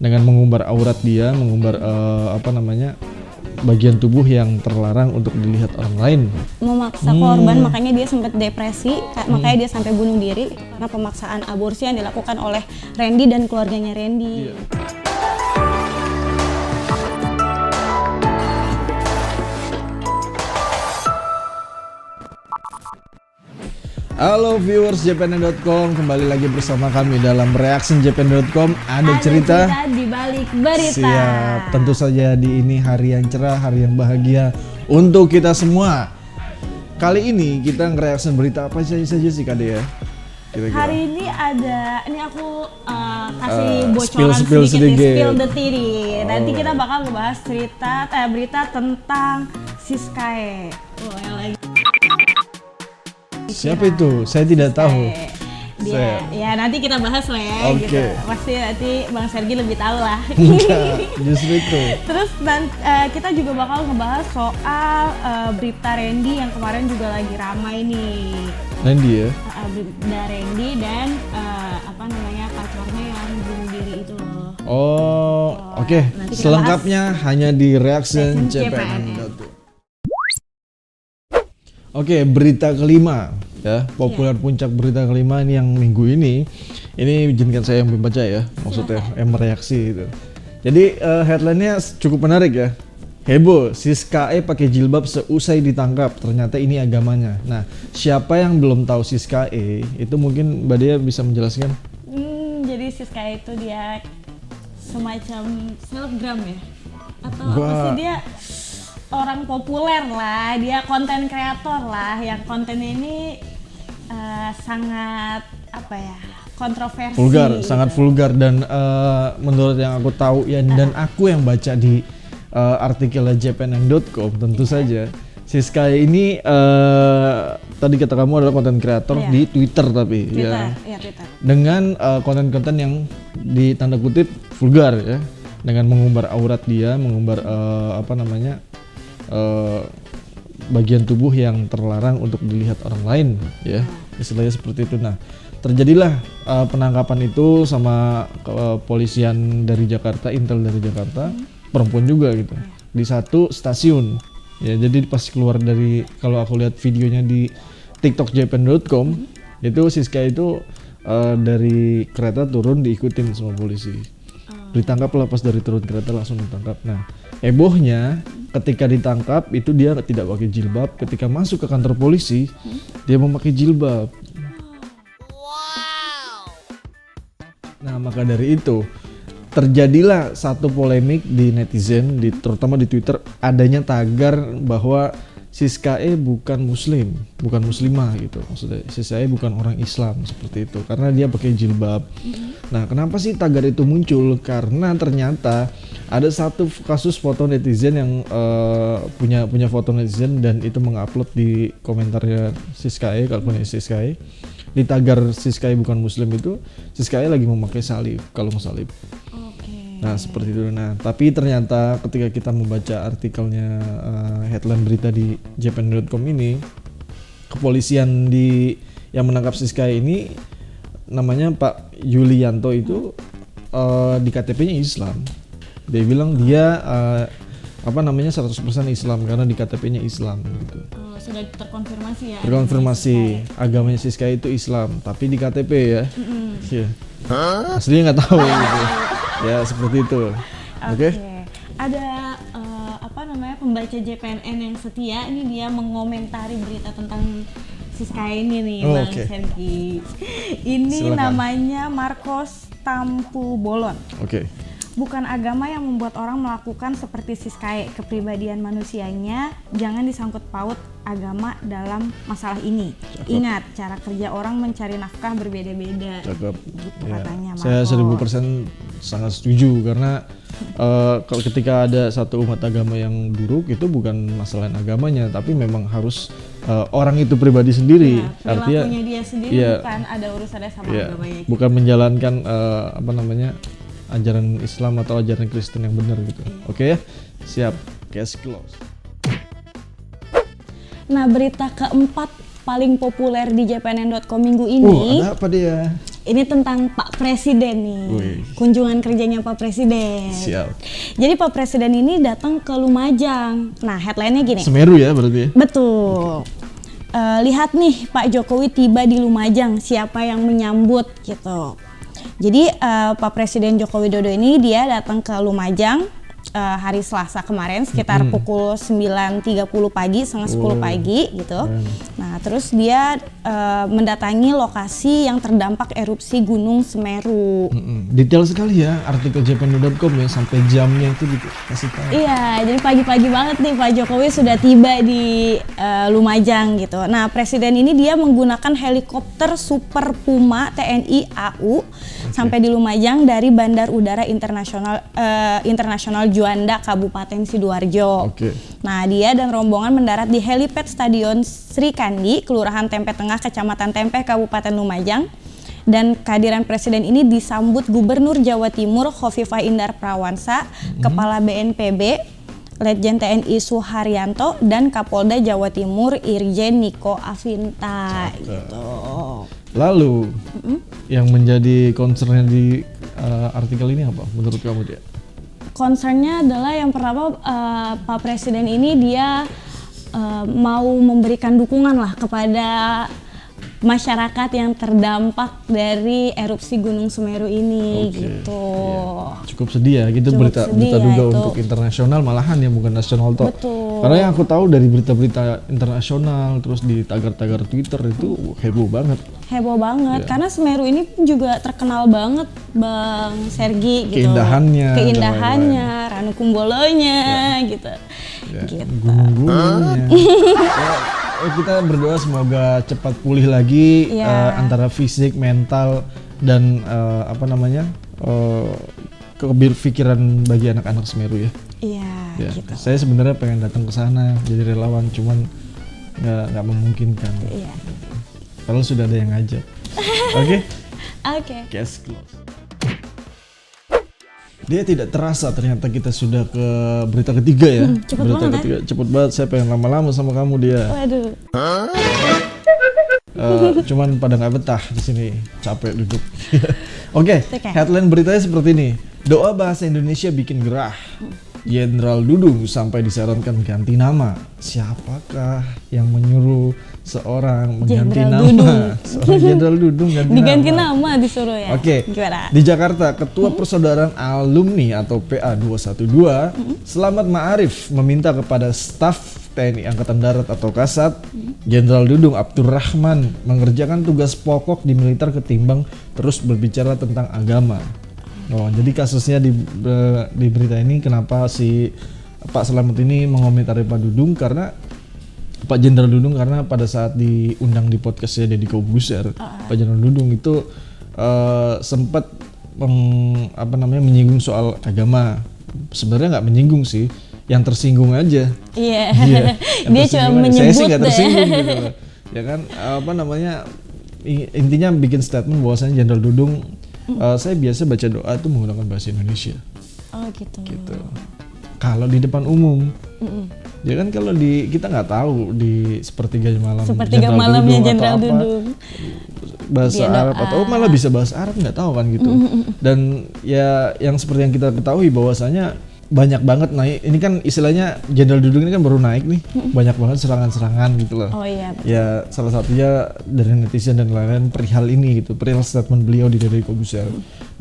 dengan mengumbar aurat dia, mengumbar bagian tubuh yang terlarang untuk dilihat orang lain. Memaksa korban, makanya dia sempat depresi, makanya dia sampai bunuh diri karena pemaksaan aborsi yang dilakukan oleh Randy dan keluarganya Randy. Iya. Halo viewers JPN.com, kembali lagi bersama kami dalam Reaction JPN.com. Ada cerita di balik berita. Siap, tentu saja di ini hari yang cerah, hari yang bahagia untuk kita semua. Kali ini kita nge-reaction berita apa saja sih Kade ya? Kira-kira. Hari ini ini aku kasih bocoran spill sedikit. Spill the tea. Nanti kita bakal ngebahas berita tentang Siskae. Yang lagi. Siapa itu? Saya tidak tahu. Ya nanti kita bahas lah ya. Oke. Gitu. Pasti nanti Bang Sergi lebih tahu lah. Enggak, justru itu. Terus kita juga bakal ngebahas soal berita Randy yang kemarin juga lagi ramai nih. Randy ya? Berita Randy dan pacarnya yang bunuh diri itu loh. Oke. Selengkapnya hanya di Reaction JPN. JPN.com. Oke, berita kelima ya, populer puncak berita kelima ini yang minggu ini izinkan saya yang membaca ya, maksudnya yang mereaksi gitu. Jadi headline-nya cukup menarik ya. Heboh, Siskae pakai jilbab seusai ditangkap, ternyata ini agamanya. Nah, siapa yang belum tahu Siskae itu mungkin Mbak Dea bisa menjelaskan? Jadi Siskae itu dia semacam selebgram ya? Atau apa sih dia? Orang populer lah, dia konten kreator lah, yang kontennya ini sangat kontroversi. Vulgar, gitu. sangat vulgar dan menurut yang aku tahu ya dan aku yang baca di artikel JPN.com tentu saja Siskae ini tadi kata kamu adalah konten kreator di Twitter tapi Twitter. Dengan konten-konten yang ditanda kutip vulgar ya, dengan mengumbar aurat dia, mengumbar bagian tubuh yang terlarang untuk dilihat orang lain ya, istilahnya seperti itu. Nah, terjadilah penangkapan itu sama kepolisian dari Jakarta, Intel dari Jakarta, perempuan juga gitu, di satu stasiun ya. Jadi pas keluar dari, kalau aku lihat videonya di TikTok JPN.com, itu Siskae itu dari kereta turun diikutin sama polisi. Ditangkap lah, pas dari turun kereta langsung ditangkap. Nah, hebohnya ketika ditangkap itu dia tidak pakai jilbab, ketika masuk ke kantor polisi dia memakai jilbab. Nah, maka dari itu terjadilah satu polemik di netizen, terutama di Twitter, adanya tagar bahwa Siskae bukan muslim, bukan muslimah gitu. Maksudnya Siskae bukan orang Islam seperti itu karena dia pakai jilbab. Nah, kenapa sih tagar itu muncul? Karena ternyata ada satu kasus foto netizen yang punya foto netizen dan itu mengupload di komentarnya Siskae, kalau punya Siskae, di tagar Siskae bukan muslim itu Siskae lagi memakai salib, kalung salib. Nah, seperti itu. Nah, tapi ternyata ketika kita membaca artikelnya, headline berita di JPN.com ini, kepolisian yang menangkap Siskae ini namanya Pak Yulianto itu di KTP-nya Islam. Dia bilang dia 100% Islam karena di KTP-nya Islam gitu. Sudah terkonfirmasi ya? Terkonfirmasi agamanya Siskae itu Islam, tapi di KTP ya. Iya. Aslinya nggak tahu gitu. Ya seperti itu. Oke. Ada pembaca JPNN yang setia ini, dia mengomentari berita tentang Siskae ini nih, Bang Sergi. Ini silakan. Namanya Marcos Tampu Bolon. Oke. Bukan agama yang membuat orang melakukan seperti Siskae. Kepribadian manusianya jangan disangkut paut agama dalam masalah ini. Cakep. Ingat, cara kerja orang mencari nafkah berbeda-beda. Cakep. Gitu Ya. katanya Marcos. Saya 1000% sangat setuju karena kalau ketika ada satu umat agama yang buruk itu bukan masalah agamanya, tapi memang harus orang itu pribadi sendiri. Artinya dia sendiri bukan ada urusannya sama agamanya. Bukan menjalankan ajaran Islam atau ajaran Kristen yang benar gitu. Oke ya, siap. Case close. Nah, berita keempat paling populer di JPN.com minggu ini. Ada apa dia? Ini tentang Pak Presiden nih. Wih. Kunjungan kerjanya Pak Presiden. Siap. Jadi Pak Presiden ini datang ke Lumajang. Nah, headline-nya gini. Semeru ya berarti ya? Betul. Lihat nih Pak Jokowi tiba di Lumajang, siapa yang menyambut gitu. Jadi Pak Presiden Joko Widodo ini dia datang ke Lumajang hari Selasa kemarin sekitar pukul 9.30 pagi, setengah 10 pagi gitu. Nah, terus dia mendatangi lokasi yang terdampak erupsi Gunung Semeru. Detail sekali ya artikel jpnu.com ya, sampai jamnya itu dikasih tahu. Iya, jadi pagi-pagi banget nih Pak Jokowi sudah tiba di Lumajang gitu. Nah, Presiden ini dia menggunakan helikopter Super Puma TNI AU sampai di Lumajang dari Bandar Udara Internasional Juanda, Kabupaten Sidoarjo. Nah, dia dan rombongan mendarat di helipad Stadion Sri Kandi, Kelurahan Tempe Tengah, Kecamatan Tempe, Kabupaten Lumajang. Dan kehadiran Presiden ini disambut Gubernur Jawa Timur Khofifah Indar Parawansa, Kepala BNPB, Letjen TNI Suharyanto, dan Kapolda Jawa Timur Irjen Niko Afinta gitu. Lalu yang menjadi concernnya di artikel ini apa menurut kamu dia? Concernnya adalah yang pertama Pak Presiden ini dia mau memberikan dukungan lah kepada masyarakat yang terdampak dari erupsi Gunung Semeru ini gitu. Ya, cukup sedih ya gitu, Cukup berita sedih duga ya, untuk internasional malahan ya, bukan nasional toh. Betul. Karena yang aku tahu dari berita-berita internasional terus di tagar-tagar Twitter itu heboh banget. Heboh banget karena Semeru ini juga terkenal banget Bang Sergi gitu. Keindahannya, Ranu Kumbolonya gitu. Gitu. Gunung-gunungnya. Kita berdoa semoga cepat pulih lagi antara fisik, mental dan keberpikiran bagi anak-anak Semeru ya. Iya. Gitu. Saya sebenarnya pengen datang ke sana jadi relawan, cuman nggak memungkinkan. Iya. Kalau sudah ada yang ngajak. Oke. Case close. Dia tidak terasa ternyata kita sudah ke berita ketiga ya. Cepet berita banget ketiga cepet banget. Saya pengen lama-lama sama kamu dia. Waduh. Cuman pada nggak betah di sini, capek duduk. Oke, headline beritanya seperti ini. Doa bahasa Indonesia bikin gerah. Jenderal Dudung sampai disarankan ganti nama. Siapakah yang menyuruh seorang mengganti nama? Seorang Jenderal Dudung diganti nama disuruh ya. Oke. Di Jakarta, Ketua Persaudaraan Alumni atau PA 212, Selamat Ma'arif meminta kepada staf TNI Angkatan Darat atau Kasat, Jenderal Dudung Abdurrahman mengerjakan tugas pokok di militer ketimbang terus berbicara tentang agama. Oh, jadi kasusnya di berita ini kenapa si Pak Selamat ini mengomentari Pak Dudung karena Pak Jenderal Dudung karena pada saat diundang di podcastnya Deddy Kobuser, Pak Jenderal Dudung itu sempat menyinggung soal agama. Sebenarnya nggak menyinggung sih, yang tersinggung aja. Iya. Dia cuma menyebut. Saya sih nggak tersinggung gitu. Ya kan, intinya bikin statement bahwasanya Jenderal Dudung saya biasa baca doa itu menggunakan bahasa Indonesia. Oh gitu. Kalau di depan umum, ya kan kalau kita nggak tahu di sepertiga malamnya Jenderal Dudung bahasa Arab atau malah bisa bahasa Arab, nggak tahu kan gitu. Dan ya yang seperti yang kita ketahui bahwasanya banyak banget naik. Ini kan istilahnya Jenderal Dudung ini kan baru naik nih, banyak banget serangan-serangan gitu loh. Oh iya. Betul. Ya salah satunya dari netizen dan lain-lain perihal ini gitu, perihal statement beliau di Deddy Kobuser.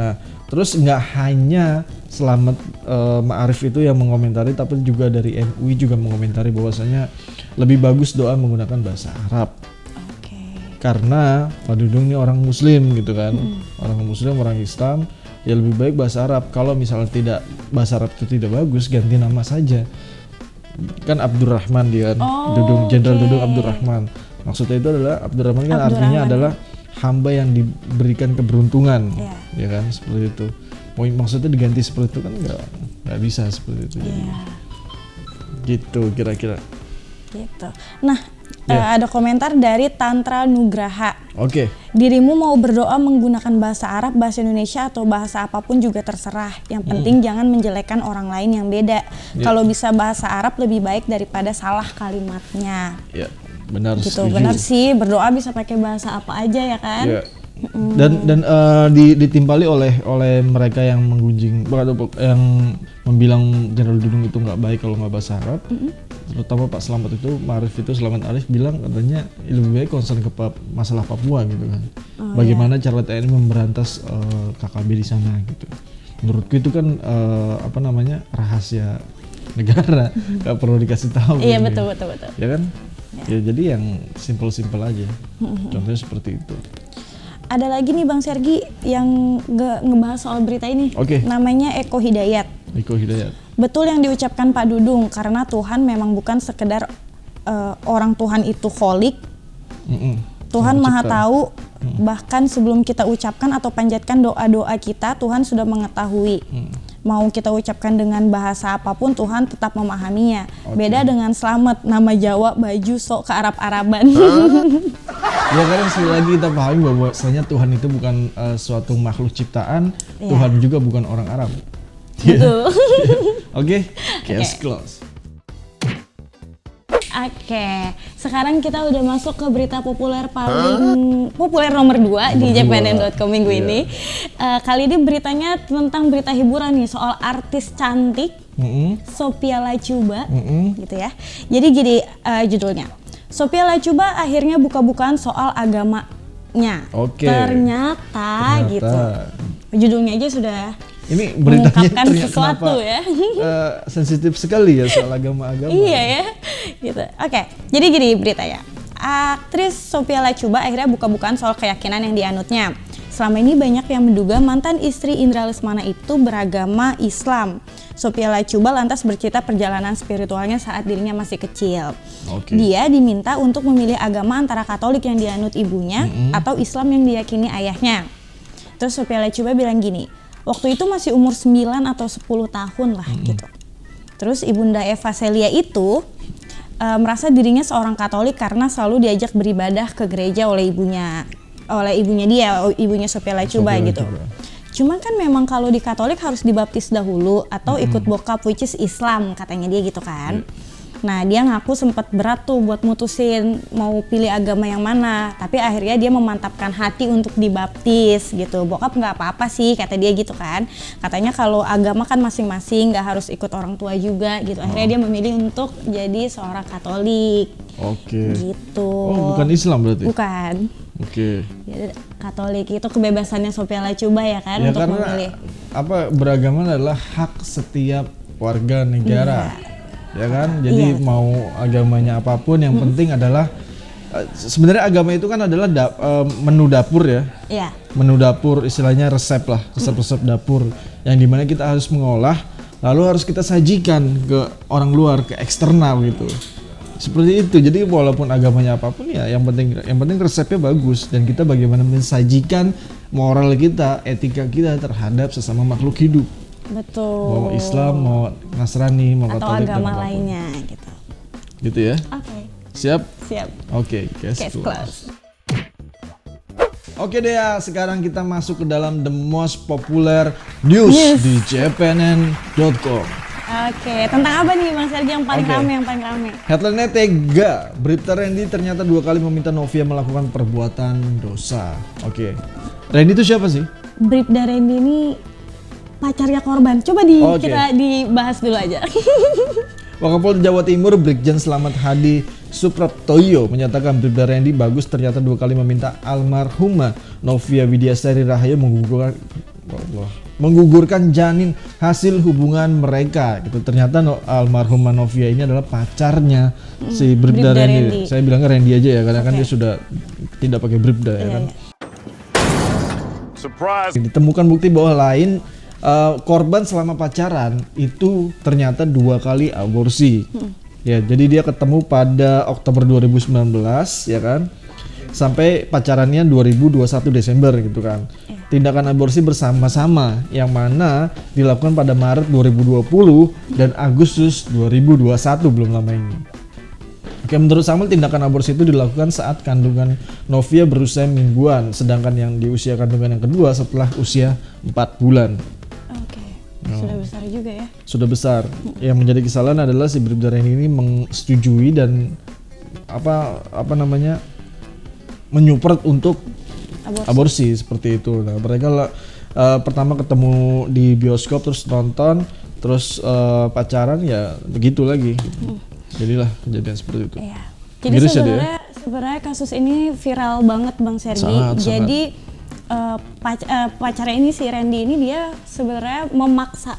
Nah, terus nggak hanya Selamat Ma'arif itu yang mengomentari, tapi juga dari MUI juga mengomentari bahwasanya lebih bagus doa menggunakan bahasa Arab. Karena Pak Dudung ini orang Muslim gitu kan, orang Muslim, orang Islam. Ya lebih baik bahasa Arab. Kalau misalnya tidak bahasa Arab itu tidak bagus, ganti nama saja. Kan Abdurrahman dia kan, Dudung, Jenderal Dudung Abdurrahman. Maksudnya itu adalah Abdurrahman kan artinya adalah hamba yang diberikan keberuntungan, ya kan, seperti itu. Maksudnya diganti seperti itu kan nggak bisa seperti itu. Gitu kira-kira. Gitu. Nah, ada komentar dari Tantra Nugraha. Oke. Dirimu mau berdoa menggunakan bahasa Arab, bahasa Indonesia atau bahasa apapun juga terserah. Yang penting jangan menjelekkan orang lain yang beda. Kalau bisa bahasa Arab lebih baik daripada salah kalimatnya. Ya, benar. Gitu, benar sih. Berdoa bisa pakai bahasa apa aja ya kan? Ya. Ditimpali oleh mereka yang menggunjing, yang membilang Jenderal Dudung itu nggak baik kalau nggak bahasa Arab. Terutama Pak Slamet itu, Selamat Arif bilang katanya lebih baik concern ke masalah Papua gitu kan. Bagaimana cara TNI memberantas KKB di sana gitu. Menurutku itu kan rahasia negara, nggak perlu dikasih tahu. Iya, gitu. betul. Ya kan? Ya jadi yang simple aja. Contohnya seperti itu. Ada lagi nih Bang Sergi yang ngebahas soal berita ini. Namanya Eko Hidayat. Betul yang diucapkan Pak Dudung, karena Tuhan memang bukan sekedar orang Tuhan itu kholik. Tuhan Maha Tahu, bahkan sebelum kita ucapkan atau panjatkan doa-doa kita, Tuhan sudah mengetahui. Mau kita ucapkan dengan bahasa apapun, Tuhan tetap memahaminya. Beda dengan Slamet, nama Jawa, baju, sok ke Arab-Araban. Ya karena sekali lagi kita pahami bahwasanya Tuhan itu bukan suatu makhluk ciptaan, Tuhan juga bukan orang Arab. Betul. Case close. Sekarang kita udah masuk ke berita populer paling populer nomor 2 di jpnn.com minggu ini. Kali ini beritanya tentang berita hiburan nih, soal artis cantik Sophia Latjuba, gitu ya. Jadi gini judulnya, Sophia Latjuba akhirnya buka-bukaan soal agamanya. Ternyata gitu. Judulnya aja sudah ini beritanya ternyata sesuatu ya. Sensitif sekali ya soal agama-agama. Iya ya, gitu. Jadi gini beritanya. Aktris Sophia Latjuba akhirnya buka-bukaan soal keyakinan yang dianutnya. Selama ini banyak yang menduga mantan istri Indra Lesmana itu beragama Islam. Sophia Latjuba lantas bercerita perjalanan spiritualnya saat dirinya masih kecil. Dia diminta untuk memilih agama antara Katolik yang dianut ibunya atau Islam yang diyakini ayahnya. Terus Sophia Latjuba bilang gini, waktu itu masih umur 9 atau 10 tahun lah gitu. Terus Ibunda Eva Celia itu merasa dirinya seorang Katolik karena selalu diajak beribadah ke gereja oleh ibunya Sophia Latjuba gitu. Cuma kan memang kalau di Katolik harus dibaptis dahulu atau ikut bokap, which is Islam katanya dia gitu kan. Nah dia ngaku sempat berat tuh buat mutusin mau pilih agama yang mana, tapi akhirnya dia memantapkan hati untuk dibaptis gitu. Bokap nggak apa-apa sih kata dia gitu kan, katanya kalau agama kan masing-masing, nggak harus ikut orang tua juga gitu. Akhirnya dia memilih untuk jadi seorang Katolik. Gitu. Bukan Islam berarti? Bukan. Jadi Katolik itu kebebasannya Sophia Latjuba ya kan, untuk memilih. Beragama adalah hak setiap warga negara. Ya kan, jadi mau agamanya apapun yang penting adalah sebenarnya agama itu kan adalah menu dapur ya. Menu dapur, istilahnya resep dapur yang dimana kita harus mengolah lalu harus kita sajikan ke orang luar, ke eksternal gitu. Seperti itu. Jadi walaupun agamanya apapun ya yang penting resepnya bagus dan kita bagaimana mensajikan moral kita, etika kita terhadap sesama makhluk hidup. Betul. Mau Islam, mau Nasrani, mau atau Katolik agama lainnya gitu. Gitu ya? Siap? Case close. Oke deh ya, sekarang kita masuk ke dalam the most popular news di jpnn.com. Tentang apa nih Bang Sergi yang paling rame? Headline-nya tega, Bribda Randy ternyata 2 kali meminta Novia melakukan perbuatan dosa. Randy itu siapa sih? Bribda Randy ini pacarnya korban. Coba kita dibahas dulu aja. Wakapolda Jawa Timur Brigjen Slamet Hadi Supraptoyo menyatakan Bribda Randy Bagus ternyata 2 kali meminta almarhumah Novia Widyastari Rahayu menggugurkan janin hasil hubungan mereka. Gitu. Ternyata almarhumah Novia ini adalah pacarnya si Bribda Randy. Saya bilangnya Randy aja ya, karena kan dia sudah tidak pakai Bribda ya kan. Surprise. Ditemukan bukti bahwa korban selama pacaran itu ternyata 2 kali aborsi. Ya, jadi dia ketemu pada Oktober 2019 ya kan. Sampai pacarannya 2021 Desember gitu kan. Tindakan aborsi bersama-sama yang mana dilakukan pada Maret 2020 dan Agustus 2021 belum lama ini. Menurut Samuel tindakan aborsi itu dilakukan saat kandungan Novia berusia mingguan, sedangkan yang di usia kandungan yang kedua setelah usia 4 bulan. Sudah besar juga ya. Sudah besar. Yang menjadi kesalahan adalah si Bribda Randy ini menyupport untuk aborsi seperti itu. Nah, mereka pertama ketemu di bioskop, terus nonton, terus pacaran, ya begitu lagi. Jadilah kejadian seperti itu. Iya. Jadi sebenarnya kasus ini viral banget Bang Sergi. Jadi pacarnya ini, si Randy ini, dia sebenarnya memaksa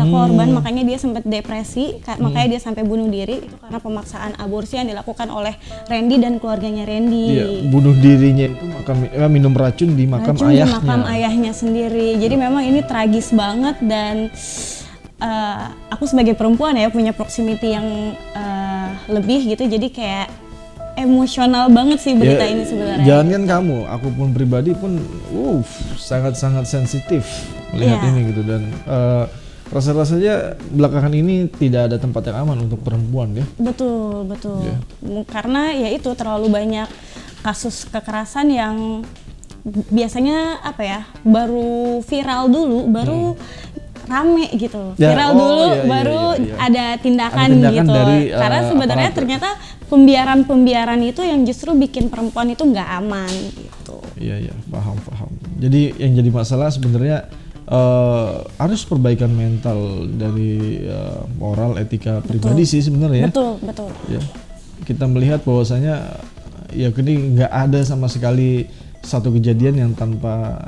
korban, makanya dia sempat depresi, makanya dia sampai bunuh diri. Itu karena pemaksaan aborsi yang dilakukan oleh Randy dan keluarganya Randy. Iya, bunuh dirinya itu minum racun di makam ayahnya. Di makam ayahnya sendiri. Jadi memang ini tragis banget, dan aku sebagai perempuan ya punya proximity yang lebih gitu, jadi kayak emosional banget sih berita ini sebenarnya. Jangan kan kamu, aku pun pribadi pun sangat-sangat sensitif melihat ini gitu, dan rasa-rasanya belakangan ini tidak ada tempat yang aman untuk perempuan ya. Betul. Karena ya itu terlalu banyak kasus kekerasan yang biasanya baru viral dulu, baru rame gitu. Viral dulu baru ada tindakan gitu. Karena sebenarnya ternyata pembiaran itu yang justru bikin perempuan itu nggak aman gitu. Iya, paham. Jadi yang jadi masalah sebenarnya harus perbaikan mental dari moral, etika pribadi sih sebenarnya. Betul. Ya. Kita melihat bahwasanya ya ini nggak ada sama sekali satu kejadian yang tanpa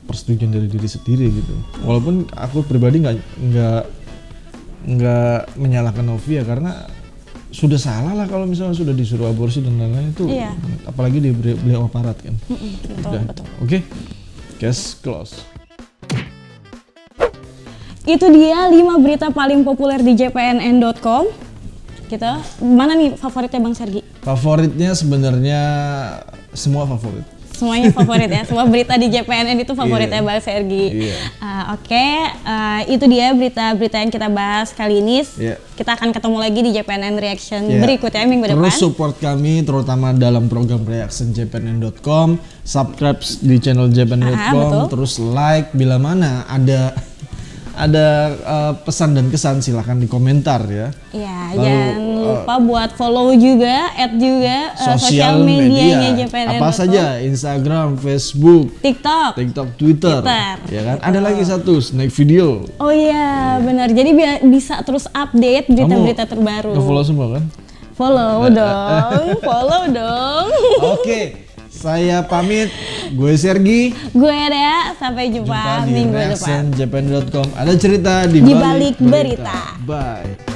persetujuan dari diri sendiri gitu. Walaupun aku pribadi nggak menyalahkan Novia, karena sudah salah lah kalau misalnya sudah disuruh aborsi dan lain-lain itu. Iya. Apalagi beliau aparat kan. Betul. Oke. Case close. Itu dia 5 berita paling populer di jpnn.com. Kita mana nih favoritnya Bang Sergi? Favoritnya sebenarnya semua favorit. Semuanya favorit ya, semua berita di JPNN itu favoritnya Bang Sergi. Oke, itu dia berita-berita yang kita bahas kali ini. Kita akan ketemu lagi di JPNN Reaction berikutnya minggu depan. Terus support kami terutama dalam program Reaction jpnn.com, subscribe di channel jpnn.com, terus like bila mana ada pesan dan kesan silahkan di komentar ya. Iya, jangan lupa buat follow juga, add juga sosial medianya JPNN. Apa saja, Instagram, Facebook, TikTok, Twitter. Ya kan? Ada lagi satu, Snack Video. Oh iya, benar. Jadi bisa terus update berita-berita terbaru. Follow semua kan? Follow dong. Oke. Saya pamit, gue Sergi. Gue Dea, sampai jumpa minggu depan. Di jpn.com. Ada cerita di balik berita. Bye.